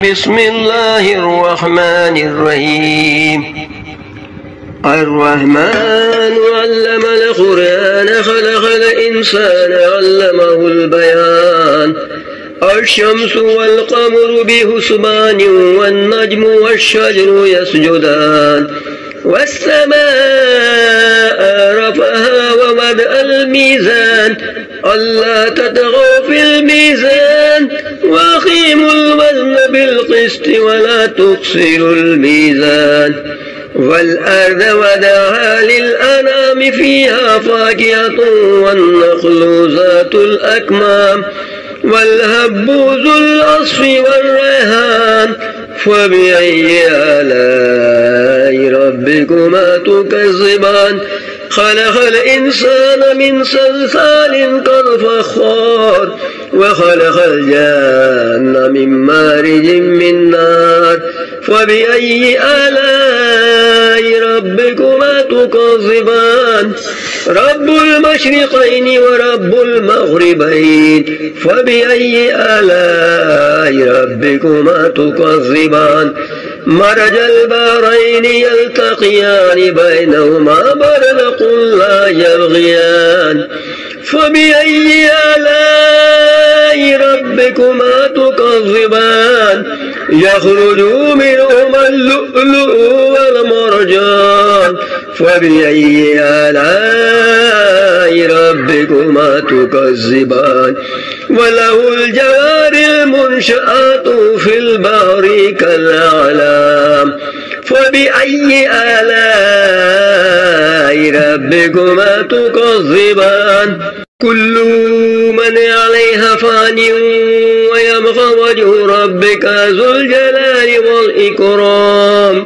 بسم الله الرحمن الرحيم. الرحمن علم القرآن خلق الإنسان علمه البيان. الشمس والقمر بحسبان والنجم والشجر يسجدان والسماء رفعها ووضع الميزان ألا تطغوا في الميزان وأقيموا الوزن بالقسط ولا تخسروا الميزان. والأرض وضعها للأنام فيها فاكهة والنخل ذات الأكمام والهب ذو العصف والريحان فبأي آلاء ربكما تكذبان. خلق الإنسان من صلصال كالفخار وخلق الجان من مارج من نار فبأي آلاء ربكما تكذبان. رب المشرقين ورب المغربين فبأي آلاء ربكما تكذبان. مرج البحرين يلتقيان بينهما برزخ لا يبغيان فبأي آلاء ربكما تكذبان. يخرج منهما اللؤلؤ والمرجان فبأي آلاء ربكما تكذبان. وله الجوار المنشآت في البحر كالأعلام فبأي آلاء ربكما تكذبان. كل من عليها فان ويبقى وجه ربك ذو الجلال والإكرام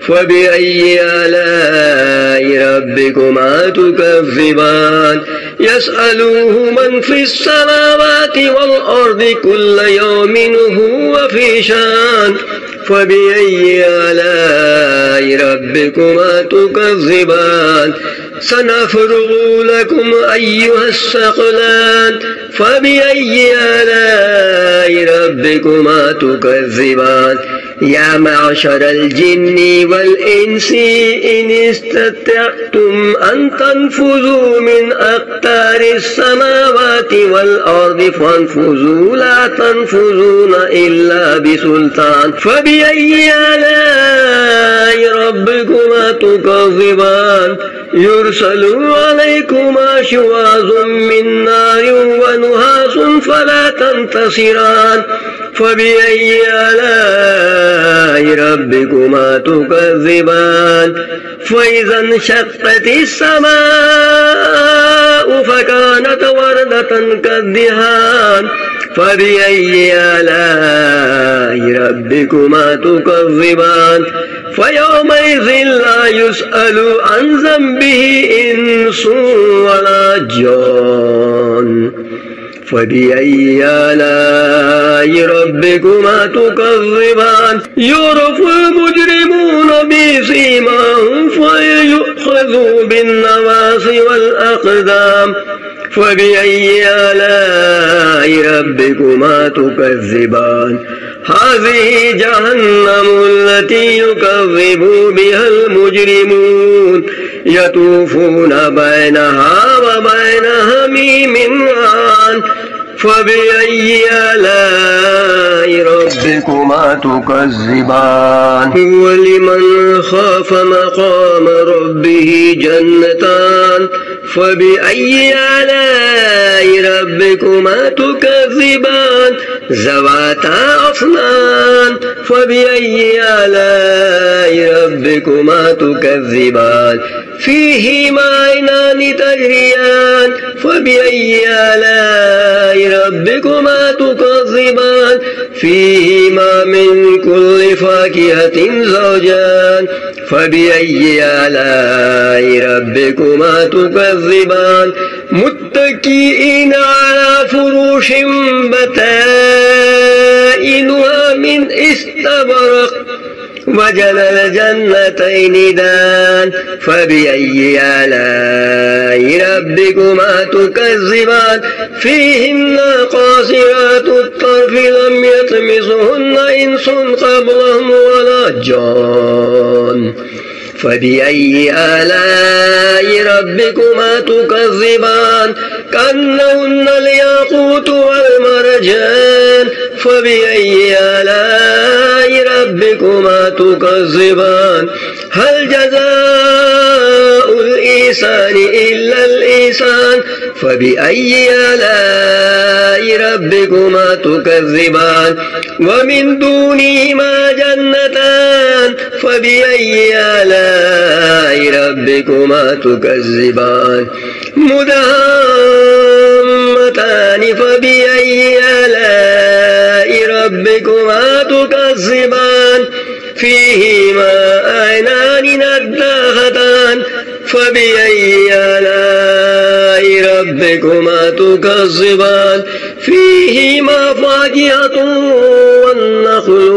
فبأي آلاء ربكما تكذبان. يسأله من في السماوات والأرض كل يوم هو في شان فبأي آلاء ربكما تكذبان. سنفرغ لكم أيها الثقلان فبأي آلاء ربكما تكذبان. يا معشر الجن والإنس إن استطعتم أن تنفذوا من أقطار السماوات والأرض فانفذوا لا تنفذون إلا بسلطان فبأي آلاء ربكما تكذبان. يرسل عليكما شواظ من نار ونحاس فلا تنتصران فبأي آلاء ربكما تكذبان. فإذا انشقت السماء فكانت وردة كالدهان فبأي آلاء ربكما تكذبان. فيومئذ لا يسأل عن ذنبه إنس ولا جان فبأي آلاء ربكما تكذبان. يعرف المجرمون بسيماهم فيؤخذوا بالنواصي والأقدام فبأي آلاء ربكما تكذبان. هذه جهنم التي يكذب بها المجرمون يطوفون بينها وبين حميم آن فبأي آلاء ربكما تكذبان. ولمن خاف مقام ربه جنتان فبأي آلاء ربكما تكذبان. ذواتا أفنان فبأي آلاء ربكما تكذبان. فيهما عينان تجريان فبأي آلاء ربكما تكذبان. فيهما من كل فاكهة زوجان فبأي آلاء ربكما تكذبان. متكئين على فروش بطائنها من استبرق وجنى الجنتين دان فبأي آلاء ربكما تكذبان. فيهن قاصرات الطرف لم يطمثهن إنس قبلهم ولا جان فبأي آلاء ربكما تكذبان كأنهن الياقوت والمرجان فبأي آلاء ربكما تكذبان هل جزاء الإحسان إلا الإحسان فبأي آلاء ربكما تكذبان ومن دونهما جنتان فبأي آلاء ربكما تكذبان مدهامتان فبأي آلاء ربكما تكذبان فيهما عينان نضاختان فبأي آلاء ربكما تكذبان فيهما فاكهة والنخل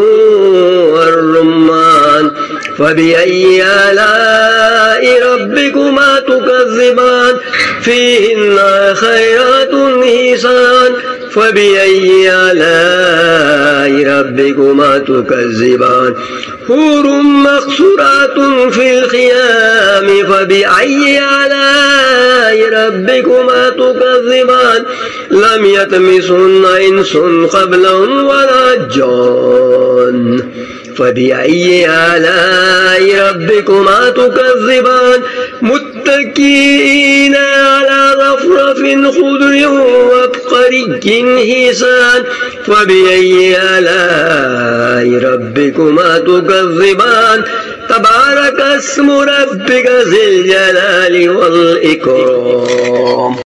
والرمان فبأي آلاء ربكما تكذبان فيهن خيرات حسان فبأي آلاء ربكما تكذبان حور مقصورات في الخيام فبأي آلاء ربكما تكذبان لم يطمثهن إنس قبلهم ولا جان فبأي آلاء ربكما تكذبان متكئين على رفرف خضر وعبقري حسان فبأي آلاء ربكما تكذبان تبارك اسم ربك ذي الجلال والإكرام.